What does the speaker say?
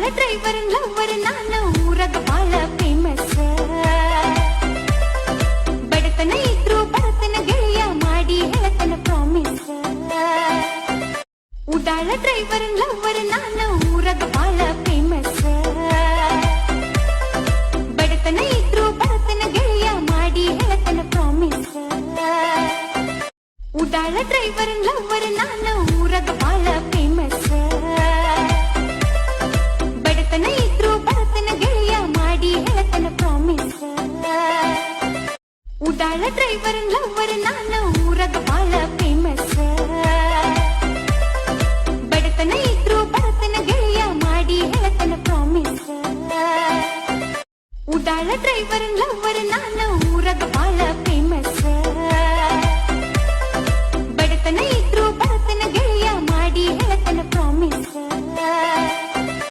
ಉಡಾಳ driver lover ನಾನು ಊರಗ ಬಾಳ ಫೇಮಸ್ ಬಡತನ ಇದ್ರು ಬಡತನ ಗೆಳೆಯ ಮಾಡಿ ಹೇಳತನ ಪ್ರಾಮಿಸ್ ಉಡಾಳ ಡ್ರೈವರ್ ಲವರ್ ನಾನು ಊರಗ ಬಾಳ ಫೇಮಸ್ ಬಡತನ ಇದ್ರು ಬಡತನ ಗೆಳೆಯ ಮಾಡಿ ಹೇಳತನ ಪ್ರಾಮಿಸ್ ಉಡಾಳ ಡ್ರೈವರ್ ಲವರ್ ನಾನು ಊರಗ ಬಾಳ ಫೇಮಸ್ ಬಡತನ ಇದ್ರು ಬಡತನ ಗೆಳೆಯ ಮಾಡಿ ಹೇಳತನ ಪ್ರಾಮಿಸ್ ಉಡಾಳ ಡ್ರೈವರ್ ಲವರ್ ನಾನು ಊರಗ ಬಾಳ ಫೇಮಸ್ ಬಡತನ ಇದ್ರು ಬಡತನ ಗೆಳೆಯ ಮಾಡಿ ಹೇಳತನ ಪ್ರಾಮಿಸ್ ಉಡಾಳ ಡ್ರೈವರ್ ಲವರ್ ನಾನು ಊರಗ ಬಾಳ